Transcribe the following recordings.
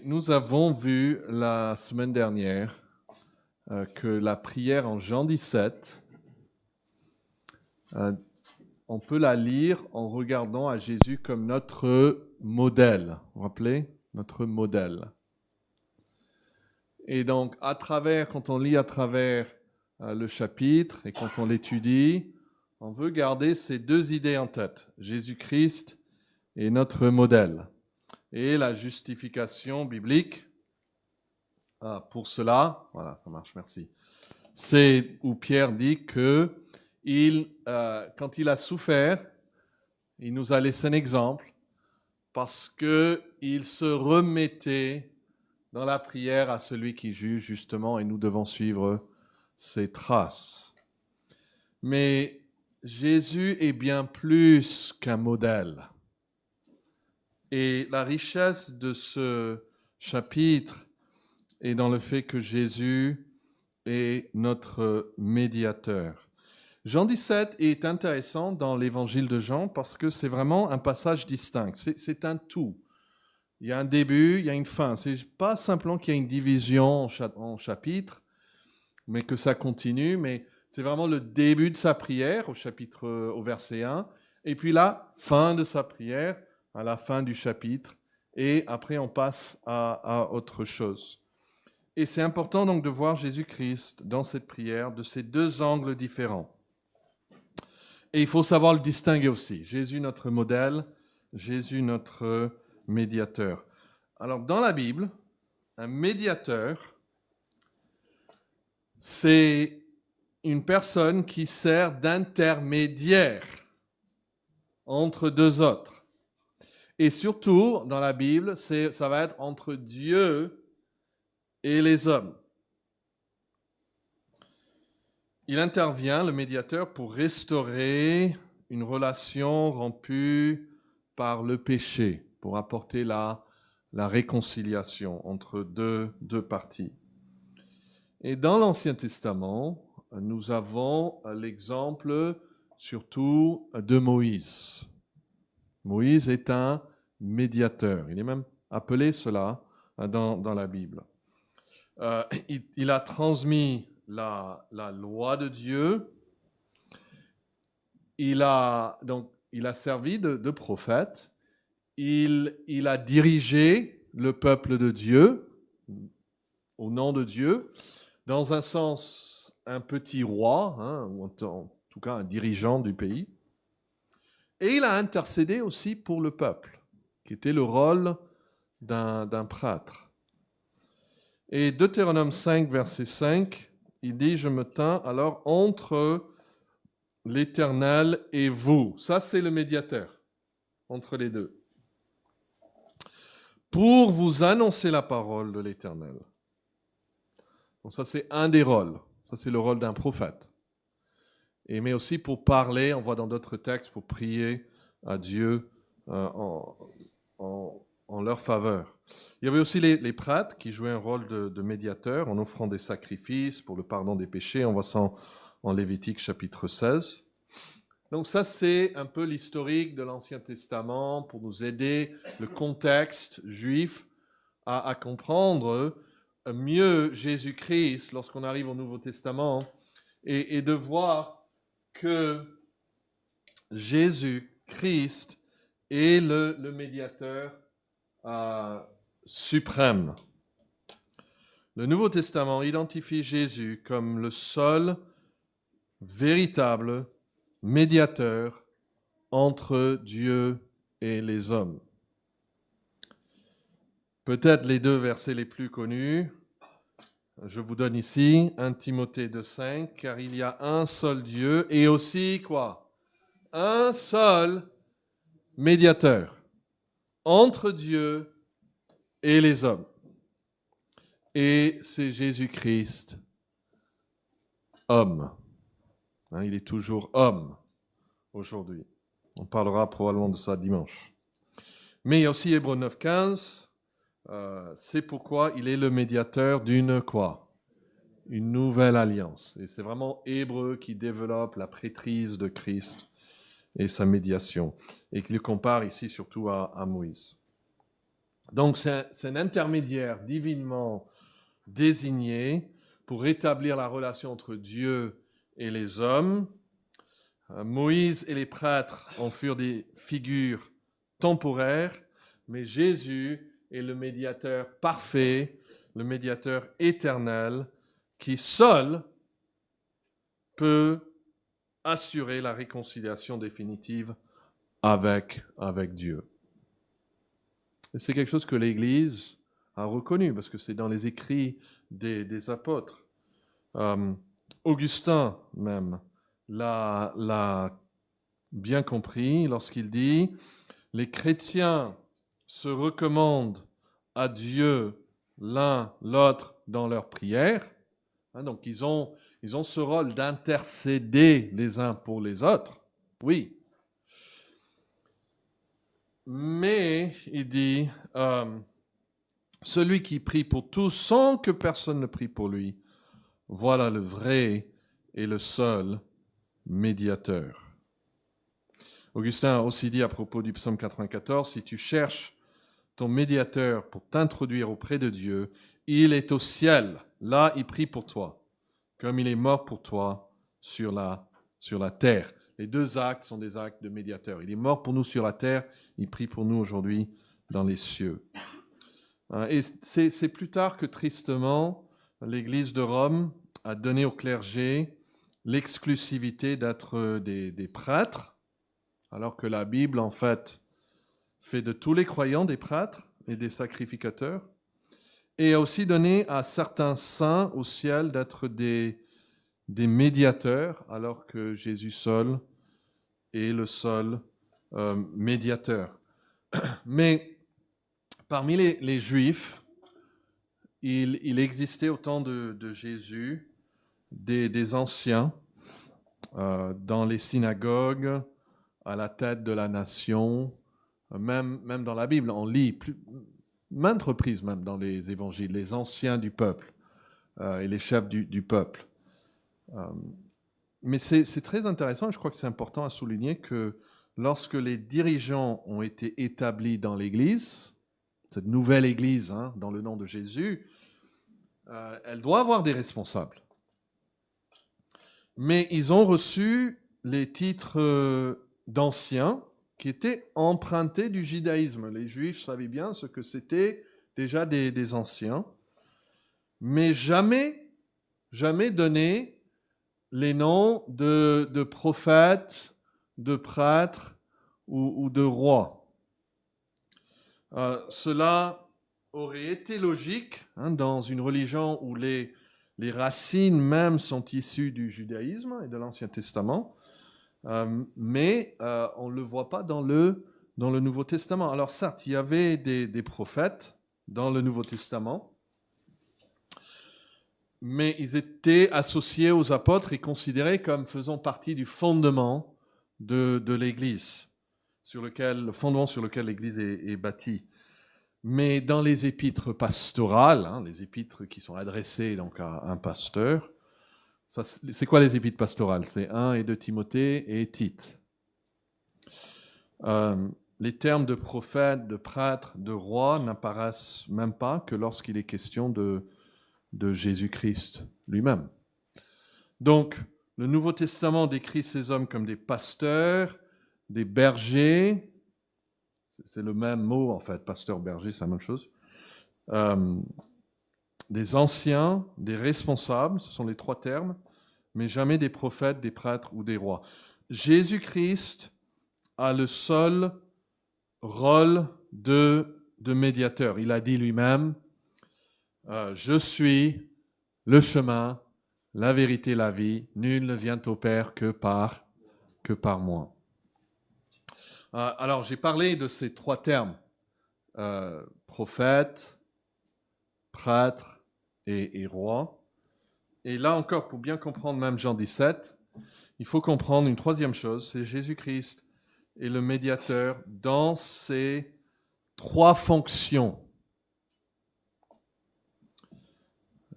Et nous avons vu la semaine dernière que la prière en Jean 17, on peut la lire en regardant à Jésus comme notre modèle. Vous vous rappelez? Notre modèle. Et donc, quand on lit à travers le chapitre et quand on l'étudie, on veut garder ces deux idées en tête. Jésus-Christ est notre modèle. Et la justification biblique, pour cela, voilà, ça marche, merci. C'est où Pierre dit que quand il a souffert, il nous a laissé un exemple parce qu'il se remettait dans la prière à celui qui juge justement et nous devons suivre ses traces. Mais Jésus est bien plus qu'un modèle. Et la richesse de ce chapitre est dans le fait que Jésus est notre médiateur. Jean 17 est intéressant dans l'évangile de Jean parce que c'est vraiment un passage distinct. C'est un tout. Il y a un début, il y a une fin. C'est pas simplement qu'il y a une division en chapitres, mais que ça continue. Mais c'est vraiment le début de sa prière au verset 1. Et puis la fin de sa prière à la fin du chapitre. Et après, on passe à autre chose. Et c'est important donc de voir Jésus-Christ dans cette prière de ces deux angles différents. Et il faut savoir le distinguer aussi. Jésus notre modèle, Jésus notre médiateur. Alors dans la Bible, un médiateur, c'est une personne qui sert d'intermédiaire entre deux autres. Et surtout, dans la Bible, ça va être entre Dieu et les hommes. Il intervient, le médiateur, pour restaurer une relation rompue par le péché, pour apporter la réconciliation entre deux parties. Et dans l'Ancien Testament, nous avons l'exemple surtout de Moïse. Moïse est un médiateur. Il est même appelé cela dans la Bible. Il a transmis la loi de Dieu. Il a servi de prophète. Il a dirigé le peuple de Dieu au nom de Dieu, dans un sens un petit roi, ou en tout cas un dirigeant du pays. Et il a intercédé aussi pour le peuple, qui était le rôle d'un prêtre. Et Deutéronome 5, verset 5, il dit « Je me tins alors entre l'Éternel et vous ». Ça, c'est le médiateur entre les deux. Pour vous annoncer la parole de l'Éternel. Donc ça, c'est un des rôles. Ça, c'est le rôle d'un prophète. Mais aussi pour parler, on voit dans d'autres textes, pour prier à Dieu en leur faveur. Il y avait aussi les prêtres qui jouaient un rôle de médiateur en offrant des sacrifices pour le pardon des péchés. On voit ça en Lévitique chapitre 16. Donc ça, c'est un peu l'historique de l'Ancien Testament pour nous aider le contexte juif à comprendre mieux Jésus-Christ lorsqu'on arrive au Nouveau Testament et de voir que Jésus-Christ est le médiateur suprême. Le Nouveau Testament identifie Jésus comme le seul véritable médiateur entre Dieu et les hommes. Peut-être les deux versets les plus connus. Je vous donne ici 1 Timothée 2,5, car il y a un seul Dieu et aussi quoi? Un seul médiateur entre Dieu et les hommes. Et c'est Jésus-Christ, homme. Il est toujours homme aujourd'hui. On parlera probablement de ça dimanche. Mais il y a aussi Hébreux 9,15. C'est pourquoi il est le médiateur d'une quoi? Une nouvelle alliance. Et c'est vraiment Hébreux qui développe la prêtrise de Christ et sa médiation. Et qu'il compare ici surtout à Moïse. Donc c'est un intermédiaire divinement désigné pour établir la relation entre Dieu et les hommes. Moïse et les prêtres en furent des figures temporaires, mais Jésus est le médiateur parfait, le médiateur éternel, qui seul peut assurer la réconciliation définitive avec Dieu. Et c'est quelque chose que l'Église a reconnu, parce que c'est dans les écrits des apôtres. Augustin même l'a bien compris lorsqu'il dit « Les chrétiens se recommandent à Dieu l'un l'autre dans leurs prières. » Donc ils ont ce rôle d'intercéder les uns pour les autres. Oui. Mais, il dit, celui qui prie pour tous sans que personne ne prie pour lui, voilà le vrai et le seul médiateur. Augustin a aussi dit à propos du psaume 94, si tu cherches ton médiateur pour t'introduire auprès de Dieu, il est au ciel, là il prie pour toi, comme il est mort pour toi sur la terre. Les deux actes sont des actes de médiateur. Il est mort pour nous sur la terre, il prie pour nous aujourd'hui dans les cieux. Et c'est plus tard que tristement, l'Église de Rome a donné au clergé l'exclusivité d'être des prêtres, alors que la Bible, en fait de tous les croyants des prêtres et des sacrificateurs, et a aussi donné à certains saints au ciel d'être des médiateurs, alors que Jésus seul est le seul médiateur. Mais parmi les Juifs, il existait au temps de Jésus des anciens dans les synagogues, à la tête de la nation, même dans la Bible, on lit maintes reprises même dans les évangiles, les anciens du peuple et les chefs du peuple. Mais c'est très intéressant, et je crois que c'est important à souligner que lorsque les dirigeants ont été établis dans l'Église, cette nouvelle Église dans le nom de Jésus, elle doit avoir des responsables. Mais ils ont reçu les titres d'anciens qui étaient empruntés du judaïsme. Les Juifs savaient bien ce que c'était déjà des anciens, mais jamais donné les noms de prophètes, de prêtres ou de rois. Cela aurait été logique dans une religion où les racines même sont issues du judaïsme et de l'Ancien Testament, mais on ne le voit pas dans le Nouveau Testament. Alors certes, il y avait des prophètes dans le Nouveau Testament, mais ils étaient associés aux apôtres et considérés comme faisant partie du fondement de l'Église, le fondement sur lequel l'Église est bâtie. Mais dans les épîtres pastorales, les épîtres qui sont adressées donc à un pasteur, c'est quoi les épîtres pastorales? C'est 1 et 2 Timothée et Tite. Les termes de prophète, de prêtre, de roi n'apparaissent même pas que lorsqu'il est question de Jésus-Christ lui-même. Donc, le Nouveau Testament décrit ces hommes comme des pasteurs, des bergers, c'est le même mot en fait, pasteur-berger, c'est la même chose, des anciens, des responsables, ce sont les trois termes, mais jamais des prophètes, des prêtres ou des rois. Jésus-Christ a le seul rôle de médiateur. Il a dit lui-même, je suis le chemin, la vérité, la vie. Nul ne vient au Père que par moi. Alors, j'ai parlé de ces trois termes, prophète, prêtre et roi. Et là encore, pour bien comprendre même Jean 17, il faut comprendre une troisième chose, c'est Jésus-Christ est le médiateur dans ses trois fonctions.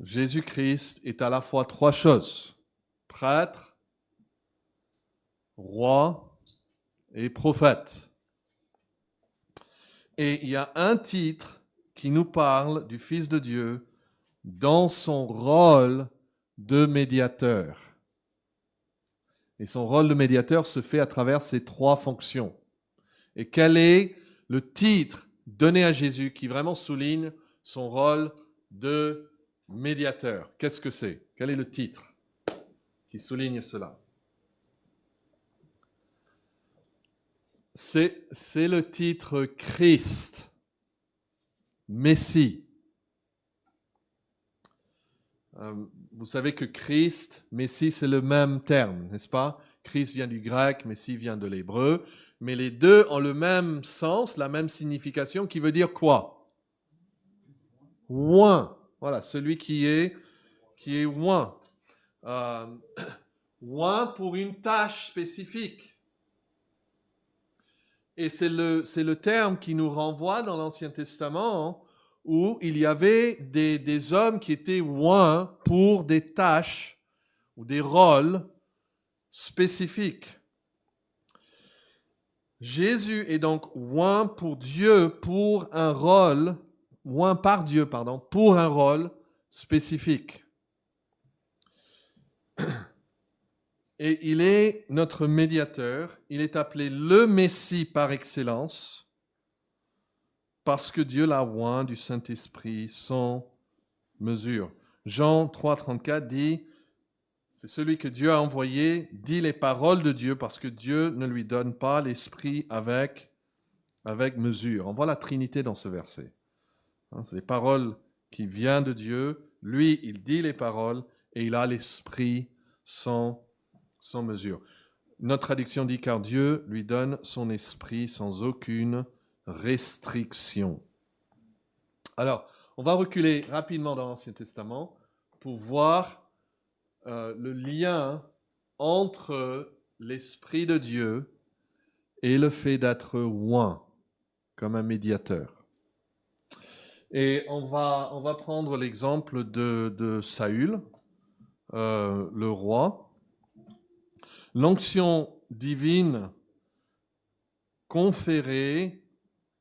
Jésus-Christ est à la fois trois choses, prêtre, roi et prophète. Et il y a un titre qui nous parle du Fils de Dieu dans son rôle de médiateur. Et son rôle de médiateur se fait à travers ces trois fonctions. Et quel est le titre donné à Jésus qui vraiment souligne son rôle de médiateur? Qu'est-ce que c'est? Quel est le titre qui souligne cela? C'est le titre Christ, Messie. Vous savez que Christ, Messie, c'est le même terme, n'est-ce pas? Christ vient du grec, Messie vient de l'hébreu, mais les deux ont le même sens, la même signification, qui veut dire quoi? Oint. Voilà, celui qui est oint. Oint pour une tâche spécifique. Et c'est le terme qui nous renvoie dans l'Ancien Testament où il y avait des hommes qui étaient oints pour des tâches ou des rôles spécifiques. Jésus est donc oint pour Dieu pour un rôle, oint par Dieu, pardon, pour un rôle spécifique. Et il est notre médiateur, il est appelé le Messie par excellence, parce que Dieu l'a oint du Saint-Esprit sans mesure. Jean 3, 34 dit, c'est celui que Dieu a envoyé, dit les paroles de Dieu, parce que Dieu ne lui donne pas l'Esprit avec mesure. On voit la Trinité dans ce verset. C'est les paroles qui viennent de Dieu, lui, il dit les paroles, et il a l'Esprit sans mesure. Notre traduction dit, car Dieu lui donne son esprit sans aucune restriction. Alors, on va reculer rapidement dans l'Ancien Testament pour voir le lien entre l'Esprit de Dieu et le fait d'être oint comme un médiateur. Et on va prendre l'exemple de Saül, le roi. L'onction divine conférée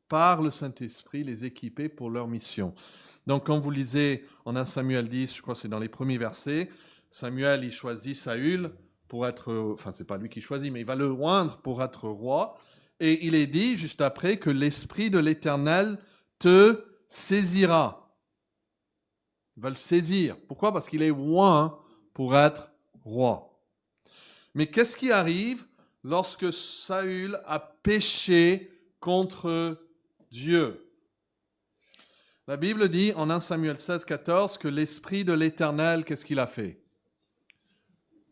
par le Saint-Esprit les équipait pour leur mission. Donc, quand vous lisez en 1 Samuel 10, je crois que c'est dans les premiers versets, Samuel, il choisit Saül pour être, enfin, c'est pas lui qui choisit, mais il va le oindre pour être roi. Et il est dit, juste après, que l'Esprit de l'Éternel te saisira. Il va le saisir. Pourquoi? Parce qu'il est oint pour être roi. Mais qu'est-ce qui arrive lorsque Saül a péché contre Dieu? La Bible dit en 1 Samuel 16, 14 que l'Esprit de l'Éternel, qu'est-ce qu'il a fait?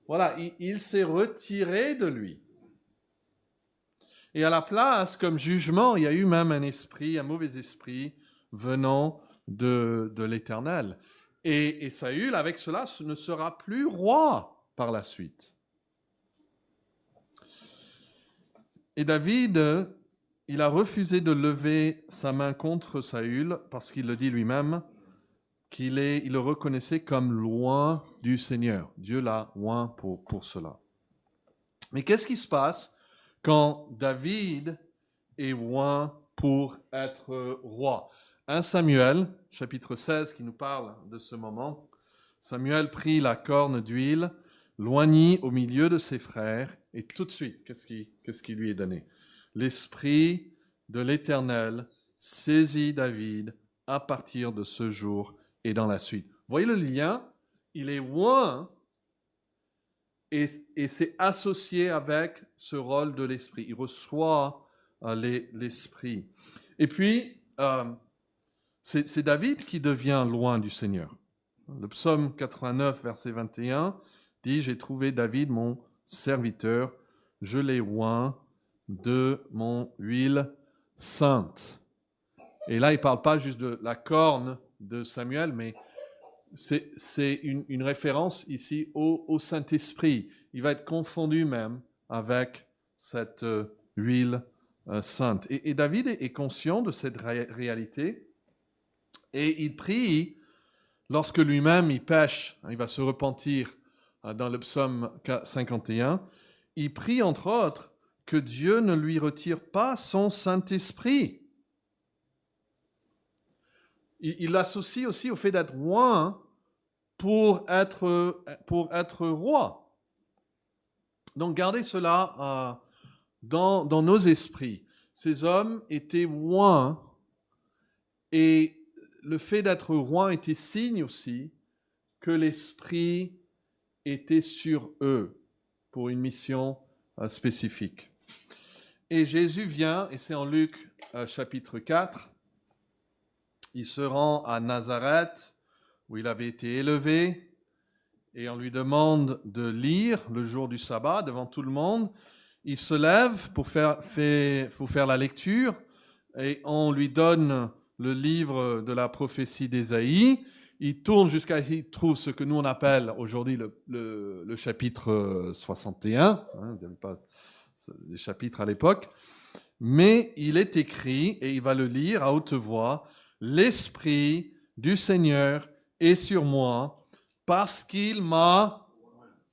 Voilà, il s'est retiré de lui. Et à la place, comme jugement, il y a eu même un esprit, un mauvais esprit venant de l'Éternel. Et Saül, avec cela, ne sera plus roi par la suite. Et David, il a refusé de lever sa main contre Saül parce qu'il le dit lui-même, il le reconnaissait comme loin du Seigneur. Dieu l'a oint pour cela. Mais qu'est-ce qui se passe quand David est oint pour être roi? 1 Samuel, chapitre 16, qui nous parle de ce moment. Samuel prit la corne d'huile, l'oignit au milieu de ses frères, et tout de suite, qu'est-ce qui lui est donné? L'Esprit de l'Éternel saisit David à partir de ce jour et dans la suite. Vous voyez le lien? Il est oint et c'est associé avec ce rôle de l'Esprit. Il reçoit l'Esprit. Et puis, c'est David qui devient loin du Seigneur. Le psaume 89, verset 21, dit « J'ai trouvé David, mon serviteur, je l'ai oint de mon huile sainte. » Et là, il ne parle pas juste de la corne de Samuel, mais c'est une référence ici au Saint-Esprit. Il va être confondu même avec cette huile sainte. Et David est conscient de cette réalité et il prie, lorsque lui-même il pêche, il va se repentir dans le psaume 51, il prie entre autres que Dieu ne lui retire pas son Saint-Esprit. il l'associe aussi au fait d'être oint pour être roi. Donc gardez cela dans nos esprits. Ces hommes étaient oints et le fait d'être roi était signe aussi que l'Esprit était sur eux pour une mission spécifique. Et Jésus vient, et c'est en Luc chapitre 4, il se rend à Nazareth, où il avait été élevé, et on lui demande de lire le jour du sabbat devant tout le monde. Il se lève pour faire la lecture, et on lui donne le livre de la prophétie d'Ésaïe. Il tourne jusqu'à ce qu'il trouve ce que nous on appelle aujourd'hui le chapitre 61. Il n'y avait pas les chapitres à l'époque. Mais il est écrit, et il va le lire à haute voix, « L'Esprit du Seigneur est sur moi, parce qu'il m'a... »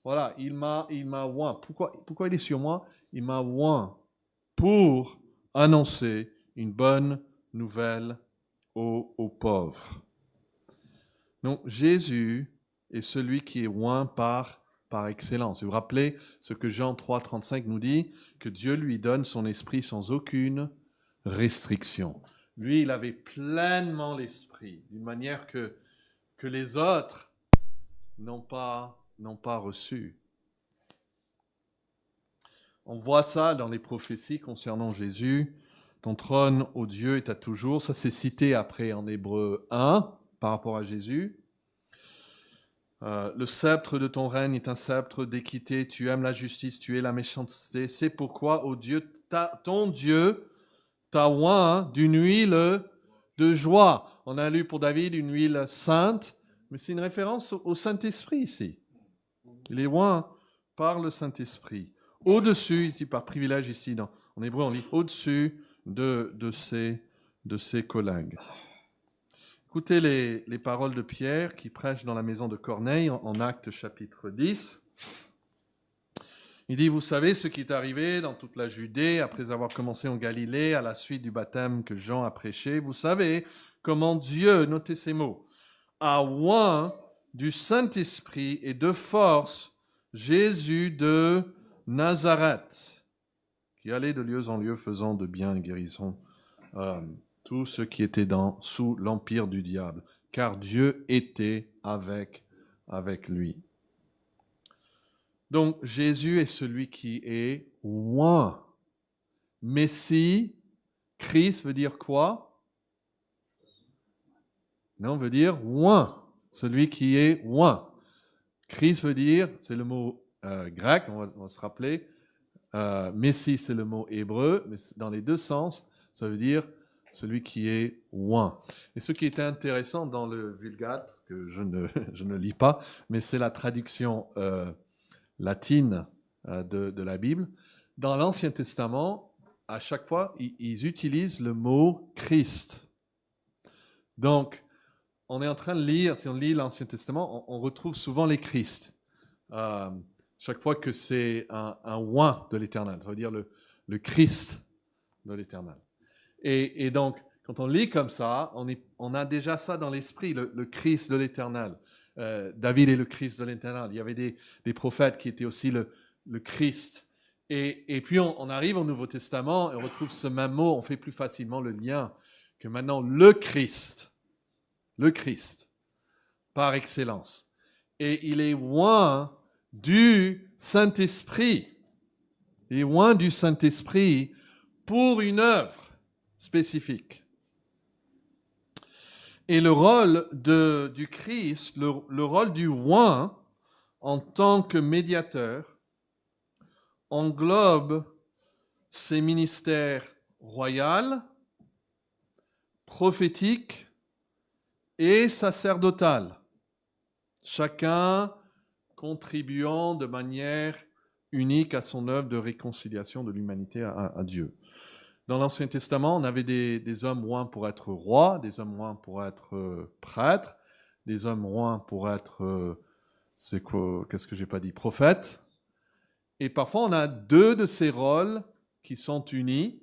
Voilà, il m'a oint. Pourquoi il est sur moi? Il m'a oint pour annoncer une bonne nouvelle aux pauvres. Donc Jésus est celui qui est oint par excellence. Vous vous rappelez ce que Jean 3, 35 nous dit, que Dieu lui donne son esprit sans aucune restriction. Lui, il avait pleinement l'esprit, d'une manière que les autres n'ont pas reçu. On voit ça dans les prophéties concernant Jésus. Ton trône, ô Dieu, est à toujours. Ça, c'est cité après en Hébreu 1 par rapport à Jésus. Le sceptre de ton règne est un sceptre d'équité. Tu aimes la justice, tu es la méchanceté. C'est pourquoi, ô Dieu, ton Dieu t'a oint d'une huile de joie. On a lu pour David une huile sainte, mais c'est une référence au Saint-Esprit ici. Il est oint par le Saint-Esprit. Au-dessus, ici par privilège, ici en hébreu on lit au-dessus de ses collègues. Écoutez les paroles de Pierre qui prêche dans la maison de Corneille en Actes chapitre 10. Il dit, vous savez ce qui est arrivé dans toute la Judée après avoir commencé en Galilée à la suite du baptême que Jean a prêché. Vous savez comment Dieu, notez ces mots, a oint du Saint-Esprit et de force Jésus de Nazareth, qui allait de lieu en lieu faisant de bien et guérison tous ceux qui étaient sous l'empire du diable, car Dieu était avec lui. Donc Jésus est celui qui est oint. Messie, Christ veut dire quoi? Non, veut dire oint, celui qui est oint. Christ veut dire, c'est le mot grec, on va se rappeler, Messie c'est le mot hébreu, mais dans les deux sens, ça veut dire celui qui est oint. Et ce qui est intéressant dans le Vulgate, que je ne lis pas, mais c'est la traduction latine de la Bible. Dans l'Ancien Testament, à chaque fois, ils utilisent le mot Christ. Donc, on est en train de lire, si on lit l'Ancien Testament, on retrouve souvent les Christ. Chaque fois que c'est un oint de l'Éternel, ça veut dire le Christ de l'Éternel. Et donc, quand on lit comme ça, on a déjà ça dans l'esprit, le Christ de l'Éternel. David est le Christ de l'Éternel. Il y avait des prophètes qui étaient aussi le Christ. Et puis on arrive au Nouveau Testament et on retrouve ce même mot, on fait plus facilement le lien que maintenant le Christ, par excellence. Et il est oint du Saint-Esprit. Il est oint du Saint-Esprit pour une œuvre spécifique. Et le rôle du Christ, le rôle du oint en tant que médiateur, englobe ses ministères royal, prophétique et sacerdotal, chacun contribuant de manière unique à son œuvre de réconciliation de l'humanité à Dieu. Dans l'Ancien Testament, on avait des hommes oints pour être rois, des hommes oints pour être prêtres, des hommes oints pour être, prophètes. Et parfois, on a deux de ces rôles qui sont unis,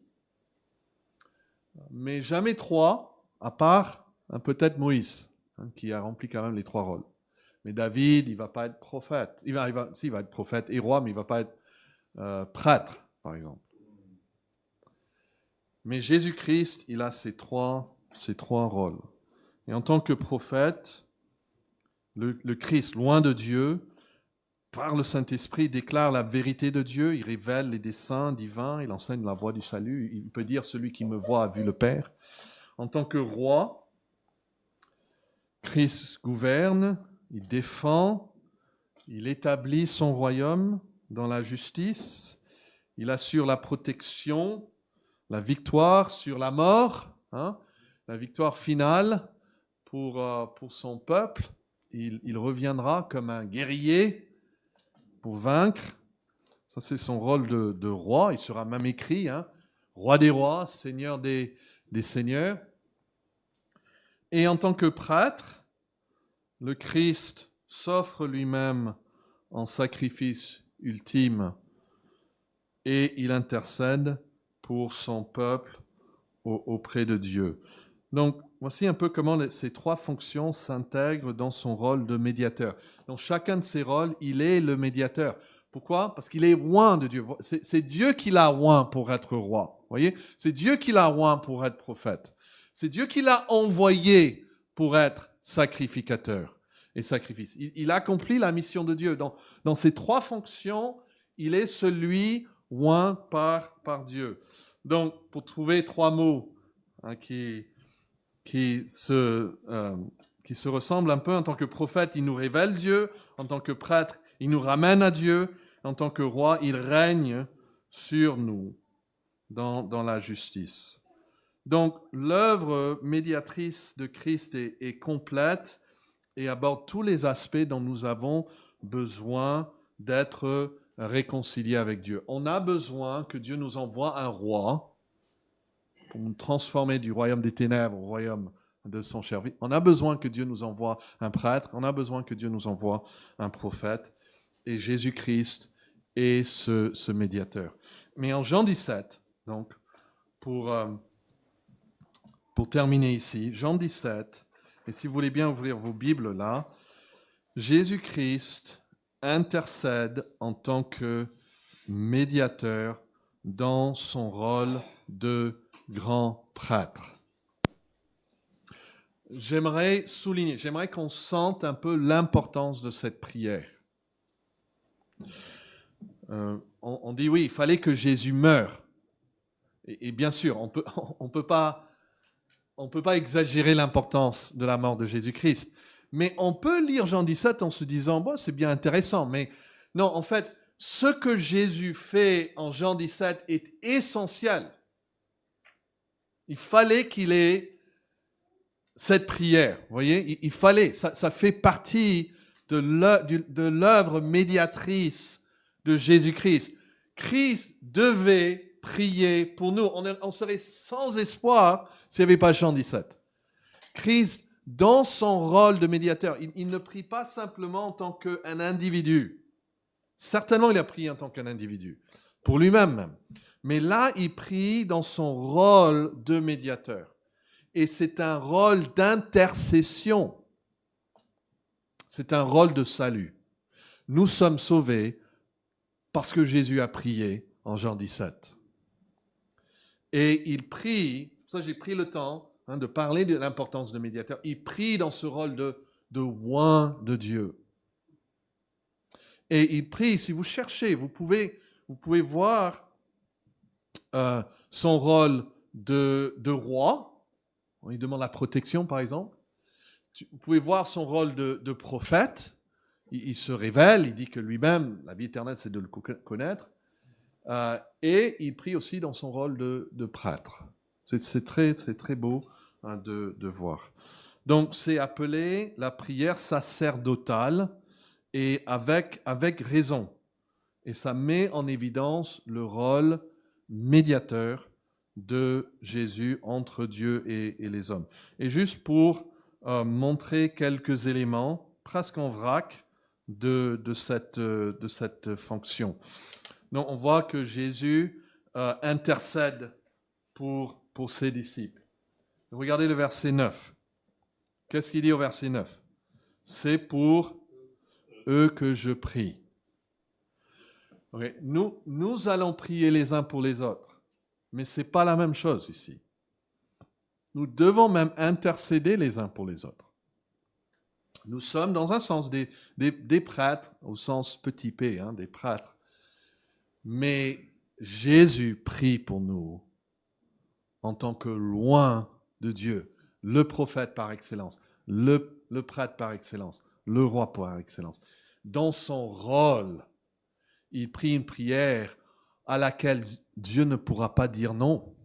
mais jamais trois, à part Peut-être Moïse, qui a rempli quand même les 3 rôles. Mais David, il ne va pas être prophète. Il va être prophète et roi, mais il ne va pas être prêtre, par exemple. Mais Jésus-Christ, il a ces trois rôles. Et en tant que prophète, le Christ, loin de Dieu, par le Saint-Esprit, déclare la vérité de Dieu, il révèle les desseins divins, il enseigne la voie du salut. Il peut dire « Celui qui me voit a vu le Père ». En tant que roi, Christ gouverne, il défend, il établit son royaume dans la justice, il assure la protection, la victoire sur la mort, la victoire finale pour son peuple. Il reviendra comme un guerrier pour vaincre. Ça, c'est son rôle de roi. Il sera même écrit, roi des rois, seigneur des seigneurs. Et en tant que prêtre, le Christ s'offre lui-même en sacrifice ultime et il intercède pour son peuple auprès de Dieu. Donc, voici un peu comment ces 3 fonctions s'intègrent dans son rôle de médiateur. Donc, chacun de ces rôles, il est le médiateur. Pourquoi? Parce qu'il est roi de Dieu. C'est Dieu qui l'a roi pour être roi. Voyez? C'est Dieu qui l'a roi pour être prophète. C'est Dieu qui l'a envoyé pour être sacrificateur et sacrifice. Il accomplit la mission de Dieu. Dans ces 3 fonctions, il est celui roi par Dieu. Donc, pour trouver 3 mots qui se ressemblent un peu, en tant que prophète, il nous révèle Dieu. En tant que prêtre, il nous ramène à Dieu. En tant que roi, il règne sur nous dans la justice. Donc, l'œuvre médiatrice de Christ est complète et aborde tous les aspects dont nous avons besoin d'être réconciliés avec Dieu. On a besoin que Dieu nous envoie un roi pour nous transformer du royaume des ténèbres au royaume de son cher Fils. On a besoin que Dieu nous envoie un prêtre, on a besoin que Dieu nous envoie un prophète, et Jésus-Christ est ce médiateur. Mais en Jean 17, donc, pour terminer ici, Jean 17, et si vous voulez bien ouvrir vos Bibles là, Jésus-Christ intercède en tant que médiateur dans son rôle de grand prêtre. J'aimerais qu'on sente un peu l'importance de cette prière. On dit oui, il fallait que Jésus meure. Et bien sûr, on peut pas exagérer l'importance de la mort de Jésus-Christ. Mais on peut lire Jean 17 en se disant, bon, c'est bien intéressant. Mais non, en fait, ce que Jésus fait en Jean 17 est essentiel. Il fallait qu'il ait cette prière. Vous voyez, il fallait, ça fait partie de l'œuvre médiatrice de Jésus-Christ. Christ devait prier pour nous. On serait sans espoir s'il n'y avait pas Jean 17. Christ, dans son rôle de médiateur, il ne prie pas simplement en tant qu'un individu. Certainement, il a prié en tant qu'un individu, pour lui-même même. Mais là, il prie dans son rôle de médiateur. Et c'est un rôle d'intercession. C'est un rôle de salut. Nous sommes sauvés parce que Jésus a prié en Jean 17. Et il prie, c'est pour ça que j'ai pris le temps de parler de l'importance de médiateur. Il prie dans ce rôle de roi de Dieu. Et il prie, si vous cherchez, vous pouvez voir son rôle de roi. Il demande la protection, par exemple. Vous pouvez voir son rôle de prophète. Il se révèle, il dit que lui-même, la vie éternelle, c'est de le connaître. Et il prie aussi dans son rôle de prêtre. C'est très beau de voir. Donc, c'est appelé la prière sacerdotale et avec raison. Et ça met en évidence le rôle médiateur de Jésus entre Dieu et les hommes. Et juste pour montrer quelques éléments, presque en vrac, de cette fonction. Donc, on voit que Jésus intercède pour ses disciples. Regardez le verset 9. Qu'est-ce qu'il dit au verset 9? C'est pour eux que je prie. Okay. Nous allons prier les uns pour les autres, mais ce n'est pas la même chose ici. Nous devons même intercéder les uns pour les autres. Nous sommes dans un sens des prêtres, au sens petit p, des prêtres. Mais Jésus prie pour nous en tant que loin de Dieu, le prophète par excellence, le prêtre par excellence, le roi par excellence. Dans son rôle, il prie une prière à laquelle Dieu ne pourra pas dire non.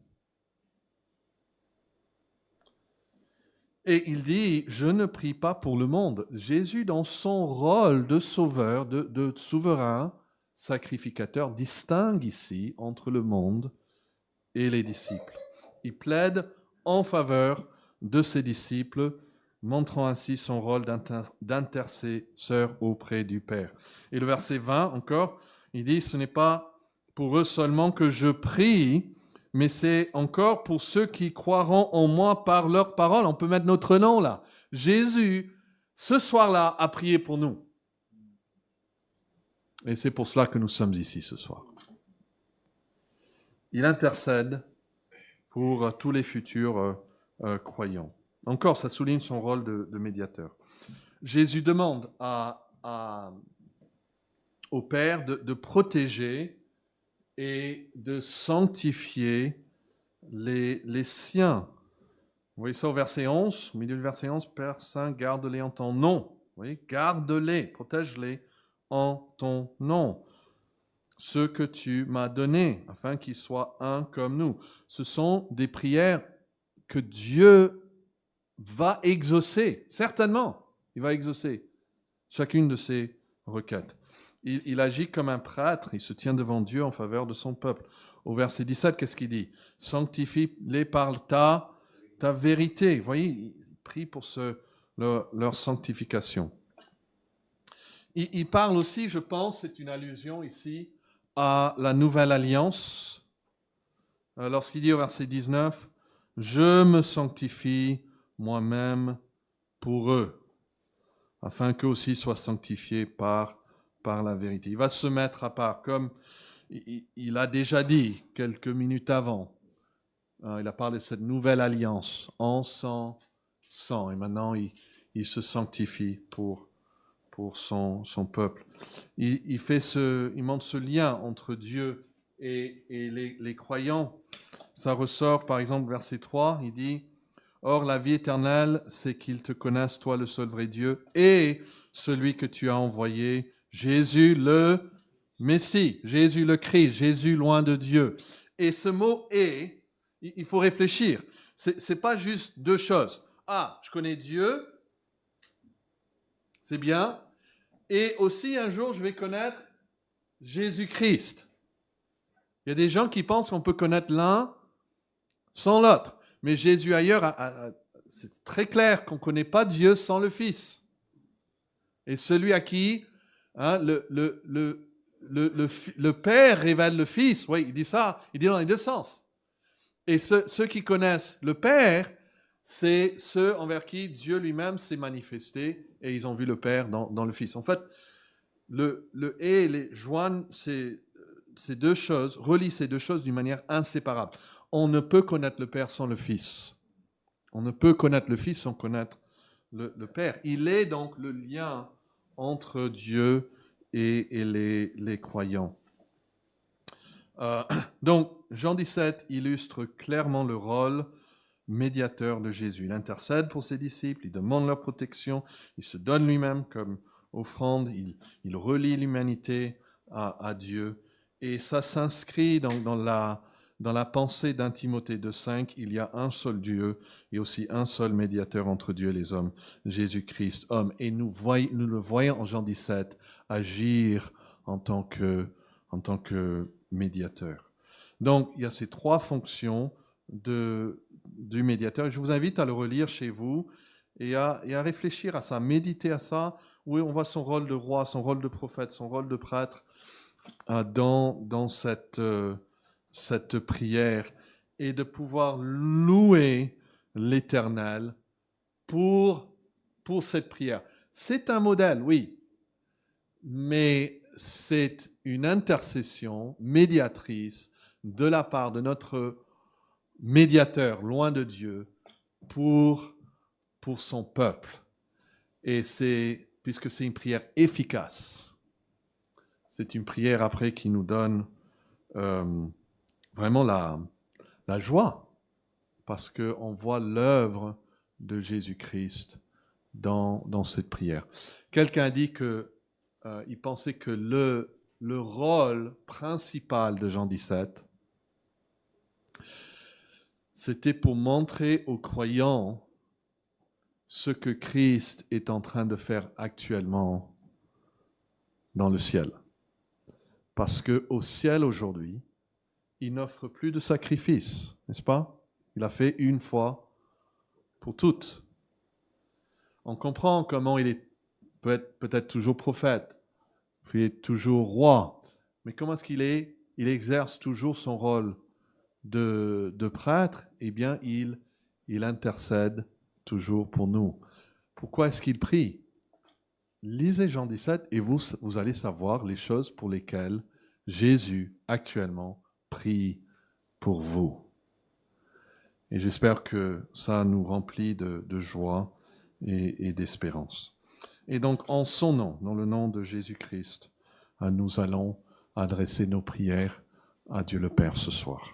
Et il dit, je ne prie pas pour le monde. Jésus, dans son rôle de sauveur, de souverain, sacrificateur, distingue ici entre le monde et les disciples. Il plaide en faveur de ses disciples, montrant ainsi son rôle d'intercesseur auprès du Père. Et le verset 20 encore, il dit, ce n'est pas pour eux seulement que je prie, mais c'est encore pour ceux qui croiront en moi par leur parole. On peut mettre notre nom là. Jésus, ce soir-là, a prié pour nous. Et c'est pour cela que nous sommes ici ce soir. Il intercède pour tous les futurs croyants. Encore, ça souligne son rôle de médiateur. Jésus demande au Père de protéger et de sanctifier les siens. Vous voyez ça au verset 11, au milieu du verset 11, Père Saint, garde-les en ton nom. Vous voyez, garde-les, protège-les en ton nom. Ce que tu m'as donné, afin qu'ils soient un comme nous. Ce sont des prières que Dieu va exaucer, certainement. Il va exaucer chacune de ces requêtes. Il agit comme un prêtre, il se tient devant Dieu en faveur de son peuple. Au verset 17, qu'est-ce qu'il dit? Sanctifie-les par ta vérité. Vous voyez, il prie pour leur sanctification. Il parle aussi, je pense, c'est une allusion ici, à la nouvelle alliance. Lorsqu'il dit au verset 19, « Je me sanctifie moi-même pour eux, afin qu'eux aussi soient sanctifiés par la vérité. » Il va se mettre à part, comme il a déjà dit quelques minutes avant. Il a parlé de cette nouvelle alliance, en sang, et maintenant il se sanctifie pour son peuple. Il montre ce lien entre Dieu et les croyants. Ça ressort, par exemple, verset 3, il dit « Or, la vie éternelle, c'est qu'ils te connaissent, toi, le seul vrai Dieu, et celui que tu as envoyé, Jésus le Messie, Jésus le Christ, Jésus loin de Dieu. » Et ce mot « et », il faut réfléchir. C'est pas juste deux choses. Ah, je connais Dieu, c'est bien. Et aussi, un jour, je vais connaître Jésus-Christ. Il y a des gens qui pensent qu'on peut connaître l'un sans l'autre. Mais Jésus ailleurs, c'est très clair qu'on ne connaît pas Dieu sans le Fils. Et celui à qui le Père révèle le Fils, oui, il dit ça, il dit dans les deux sens. Et ceux qui connaissent le Père, c'est ceux envers qui Dieu lui-même s'est manifesté et ils ont vu le Père dans le Fils. En fait, le et les joignent ces deux choses, relient ces deux choses d'une manière inséparable. On ne peut connaître le Père sans le Fils. On ne peut connaître le Fils sans connaître le Père. Il est donc le lien entre Dieu et les croyants. Donc, Jean 17 illustre clairement le rôle médiateur de Jésus. Il intercède pour ses disciples, il demande leur protection, il se donne lui-même comme offrande, il relie l'humanité à Dieu. Et ça s'inscrit dans la pensée d'un Timothée 2,5, il y a un seul Dieu et aussi un seul médiateur entre Dieu et les hommes, Jésus-Christ, homme. Et nous le voyons en Jean 17 agir en tant que médiateur. Donc, il y a ces trois fonctions du médiateur. Je vous invite à le relire chez vous et à réfléchir à ça, méditer à ça, où on voit son rôle de roi, son rôle de prophète, son rôle de prêtre dans cette prière et de pouvoir louer l'Éternel pour pour cette prière. C'est un modèle, oui, mais c'est une intercession médiatrice de la part de notre médiateur loin de Dieu pour son peuple. Et puisque c'est une prière efficace, c'est une prière après qui nous donne vraiment la joie, parce qu'on voit l'œuvre de Jésus-Christ dans cette prière. Quelqu'un a dit qu'il pensait que le rôle principal de Jean 17, c'était pour montrer aux croyants ce que Christ est en train de faire actuellement dans le ciel. Parce qu'au ciel aujourd'hui, il n'offre plus de sacrifice, n'est-ce pas? Il a fait une fois pour toutes. On comprend comment il est peut-être toujours prophète, puis toujours roi, mais comment est-ce qu'il est? Il exerce toujours son rôle de prêtre, eh bien, il intercède toujours pour nous. Pourquoi est-ce qu'il prie? Lisez Jean 17 et vous allez savoir les choses pour lesquelles Jésus, actuellement, prie pour vous. Et j'espère que ça nous remplit de joie et d'espérance. Et donc, en son nom, dans le nom de Jésus-Christ, nous allons adresser nos prières à Dieu le Père ce soir.